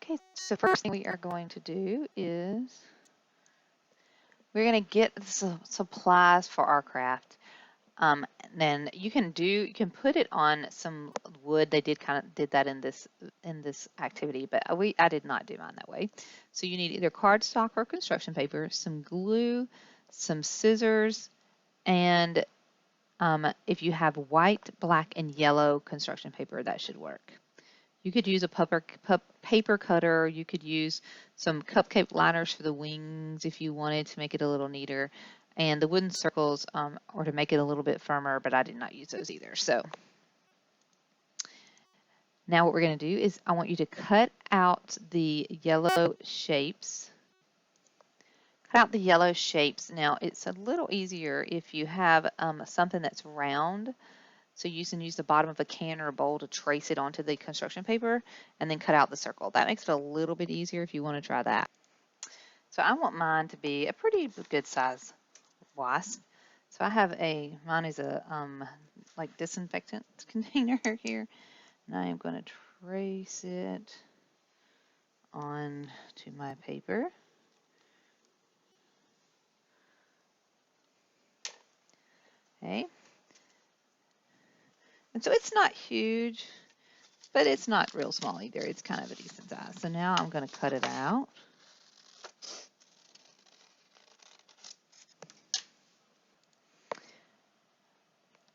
Okay, so first thing we are going to do is we're going to get the supplies for our craft. Then you can put it on some wood. They did that in this activity, but I did not do mine that way. So you need either cardstock or construction paper, some glue, some scissors, and if you have white, black, and yellow construction paper, that should work. You could use a paper cutter. You could use some cupcake liners for the wings if you wanted to make it a little neater. And the wooden circles or to make it a little bit firmer, but I did not use those either. So now what we're going to do is I want you to cut out the yellow shapes. Cut out the yellow shapes. Now it's a little easier if you have something that's round. So you can use the bottom of a can or a bowl to trace it onto the construction paper and then cut out the circle. That makes it a little bit easier if you want to try that. So I want mine to be a pretty good size wasp. So I have mine is a like disinfectant container here, and I am going to trace it onto my paper. Okay. And so it's not huge, but it's not real small either. It's kind of a decent size. So now I'm going to cut it out.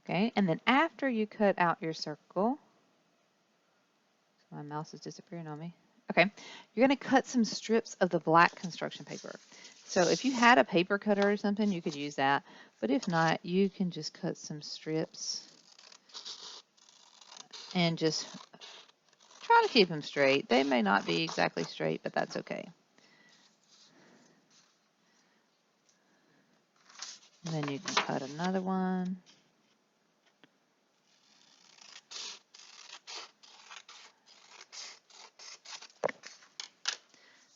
Okay, and then after you cut out your circle, my mouse is disappearing on me. Okay, you're going to cut some strips of the black construction paper. So if you had a paper cutter or something, you could use that. But if not, you can just cut some strips and just try to keep them straight. They may not be exactly straight, but that's okay. And then you can cut another one.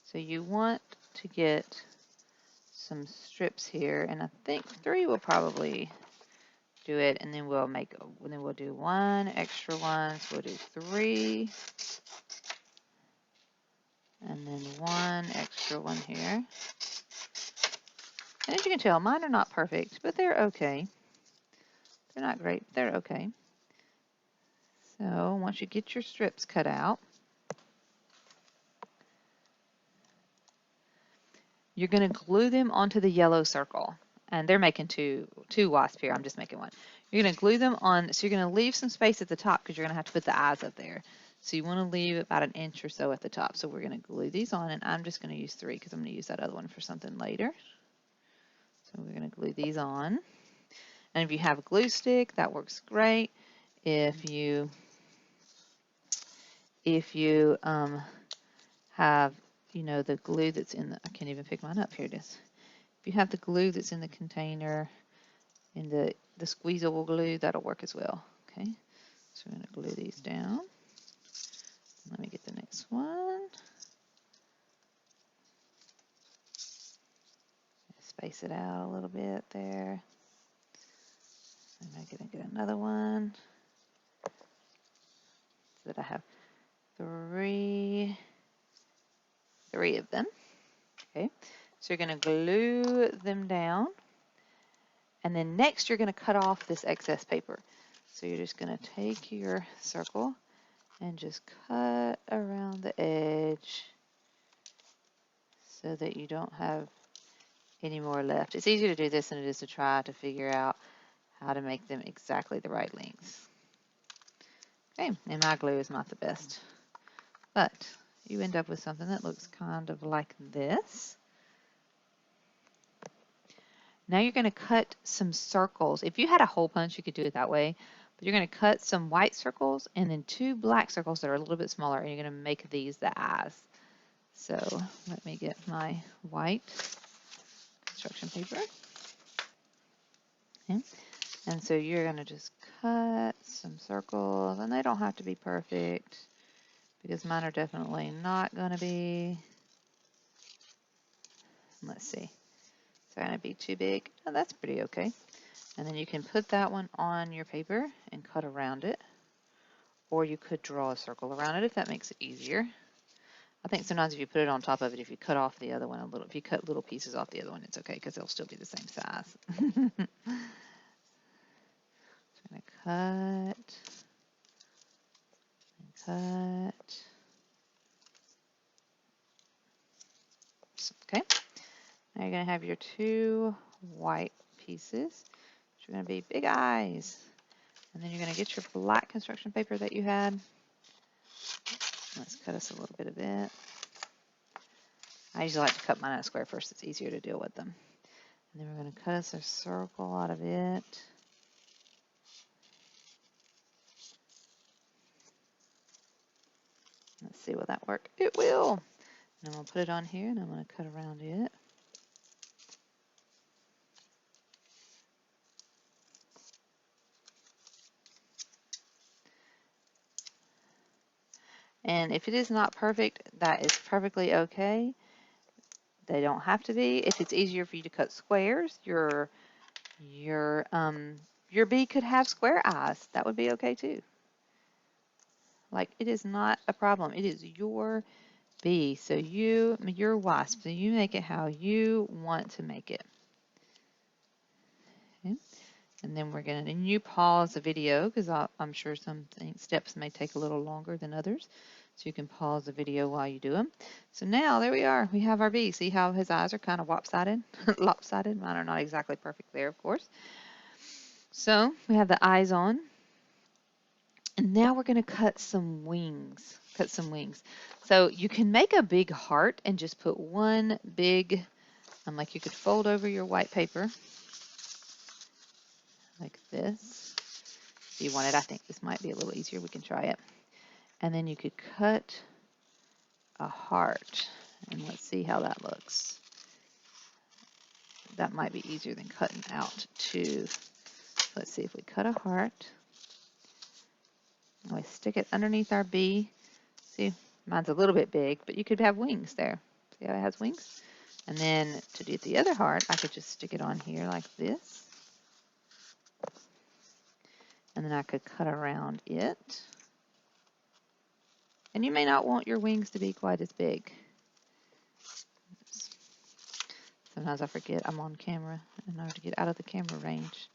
So you want to get some strips here, and I think 3 will probably do it, and then we'll do 1 extra one, so we'll do 3, and then 1 extra one here. And as you can tell, mine are not perfect, but they're okay. They're not great, they're okay. So once you get your strips cut out, you're going to glue them onto the yellow circle. And they're making two wasps here. I'm just making one. You're going to glue them on, so you're going to leave some space at the top because you're going to have to put the eyes up there. So you want to leave about 1 inch or so at the top. So we're going to glue these on, and I'm just going to use 3 because I'm going to use that other one for something later. So we're going to glue these on. And if you have a glue stick, that works great. If you have, the glue that's in I can't even pick mine up. Here it is. If you have the glue that's in the container, in the squeezable glue, that'll work as well. Okay, so we're going to glue these down. Let me get the next one. Space it out a little bit there. I'm going to get another one so that I have 3 of them. Okay, so you're going to glue them down. And then next you're going to cut off this excess paper. So you're just going to take your circle and just cut around the edge so that you don't have any more left. It's easier to do this than it is to try to figure out how to make them exactly the right lengths. Okay, and my glue is not the best, but you end up with something that looks kind of like this. Now you're going to cut some circles. If you had a hole punch, you could do it that way. But you're going to cut some white circles and then 2 black circles that are a little bit smaller, and you're going to make these the eyes. So let me get my white construction paper. Okay. And so you're going to just cut some circles, and they don't have to be perfect because mine are definitely not going to be. Let's see. It's going to be too big. Oh, that's pretty okay. And then you can put that one on your paper and cut around it. Or you could draw a circle around it if that makes it easier. I think sometimes if you put it on top of it, if you cut off the other one a little, if you cut little pieces off the other one, it's okay because they'll still be the same size. So I'm going to cut. Okay. Now you're going to have your two white pieces, which are going to be big eyes. And then you're going to get your black construction paper that you had. Let's cut us a little bit of it. I usually like to cut mine out square first. It's easier to deal with them. And then we're going to cut us a circle out of it. Let's see, will that work? It will. And I'm going to put it on here, and I'm going to cut around it. And if it is not perfect, that is perfectly okay. They don't have to be. If it's easier for you to cut squares, your bee could have square eyes. That would be okay too. Like, it is not a problem. It is your bee, so your wasp, so you make it how you want to make it. Okay. And then we're going to, and you pause the video because I'm sure some steps may take a little longer than others. So you can pause the video while you do them. So now there we are. We have our bee. See how his eyes are kind of lopsided? Lopsided. Mine are not exactly perfect there, of course. So we have the eyes on. And now we're going to cut some wings. Cut some wings. So you can make a big heart and just put one big, like you could fold over your white paper like this. If you wanted, I think this might be a little easier. We can try it. And then you could cut a heart. And let's see how that looks. That might be easier than cutting out two. Let's see if we cut a heart. And we stick it underneath our bee. See, mine's a little bit big, but you could have wings there. See how it has wings? And then to do the other heart, I could just stick it on here like this. And then I could cut around it. And you may not want your wings to be quite as big. Oops. Sometimes I forget I'm on camera and I have to get out of the camera range.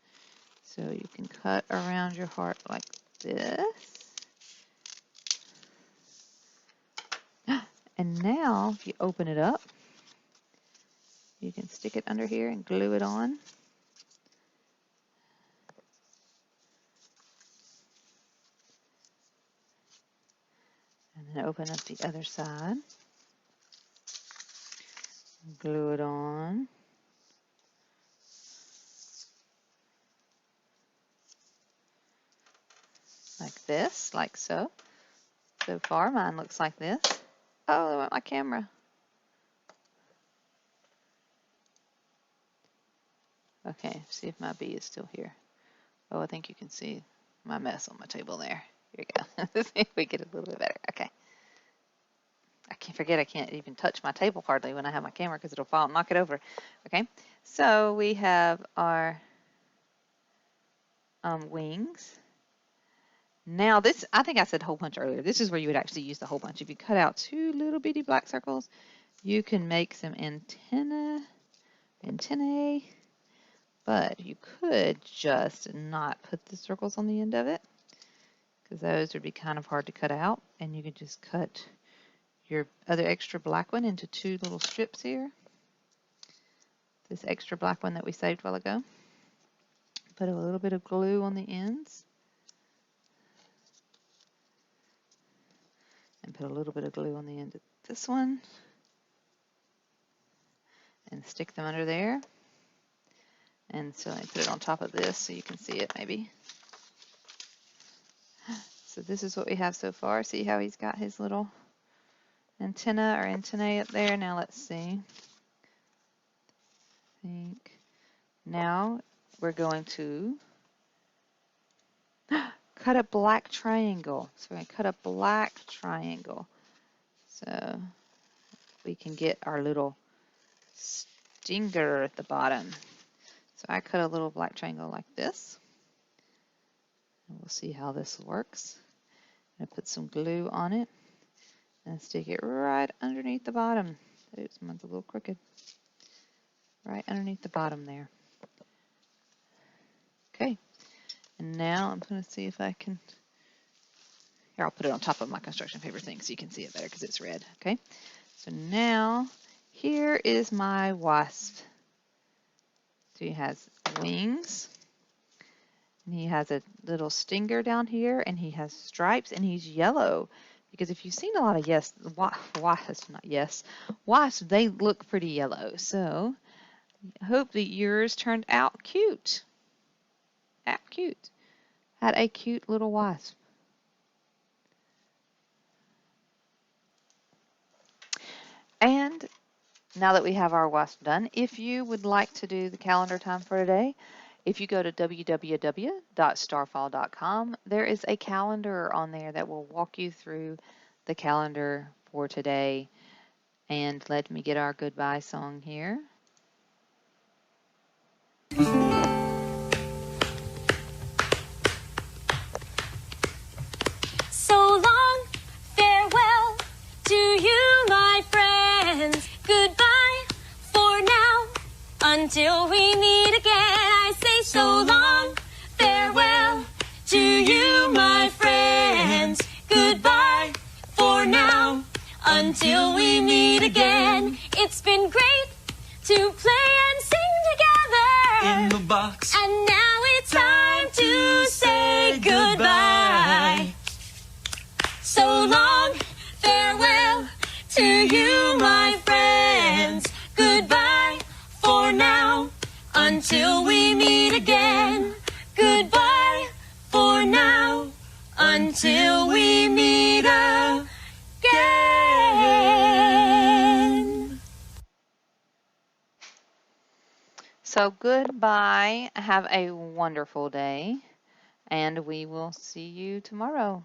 So you can cut around your heart like this. And now if you open it up, you can stick it under here and glue it on. And then open up the other side. Glue it on. Like this, like so. So far, mine looks like this. Oh, I went my camera. Okay, see if my bee is still here. Oh, I think you can see my mess on my table there. Here we go. Let's see if we get a little bit better. Okay. I can't forget I can't even touch my table hardly when I have my camera because it'll fall and knock it over. Okay, so we have our wings. Now this, I think I said hole punch earlier. This is where you would actually use the hole punch. If you cut out two little bitty black circles, you can make some antennae, but you could just not put the circles on the end of it because those would be kind of hard to cut out, and you could just cut your other extra black one into two little strips here. This extra black one that we saved a while ago. Put a little bit of glue on the ends. And put a little bit of glue on the end of this one. And stick them under there. And so I put it on top of this so you can see it maybe. So this is what we have so far. See how he's got his little antenna or antennae up there? Now let's see. I think now we're going to cut a black triangle. So we're going to cut a black triangle. So we can get our little stinger at the bottom. So I cut a little black triangle like this. And we'll see how this works. I'm going to put some glue on it. and stick it right underneath the bottom. Oops, mine's a little crooked. Right underneath the bottom there. Okay, and now I'm going to see if I can, here I'll put it on top of my construction paper thing so you can see it better because it's red. Okay, so now here is my wasp. So he has wings, and he has a little stinger down here, and he has stripes, and he's yellow. Because if you've seen a lot of wasps, they look pretty yellow. So I hope that yours turned out cute. Had a cute little wasp. And now that we have our wasp done, if you would like to do the calendar time for today, if you go to www.starfall.com, there is a calendar on there that will walk you through the calendar for today. And let me get our goodbye song here. So long, farewell to you, my friends. Goodbye for now, until we meet again. I say so long, farewell to you, my friends. Goodbye for now, until we meet again. It's been great to play and sing together in the box, and now it's time to say goodbye. So long, farewell to you, my friends. Goodbye for now, until we meet again. Goodbye for now, until we meet again. So goodbye. Have a wonderful day, and we will see you tomorrow.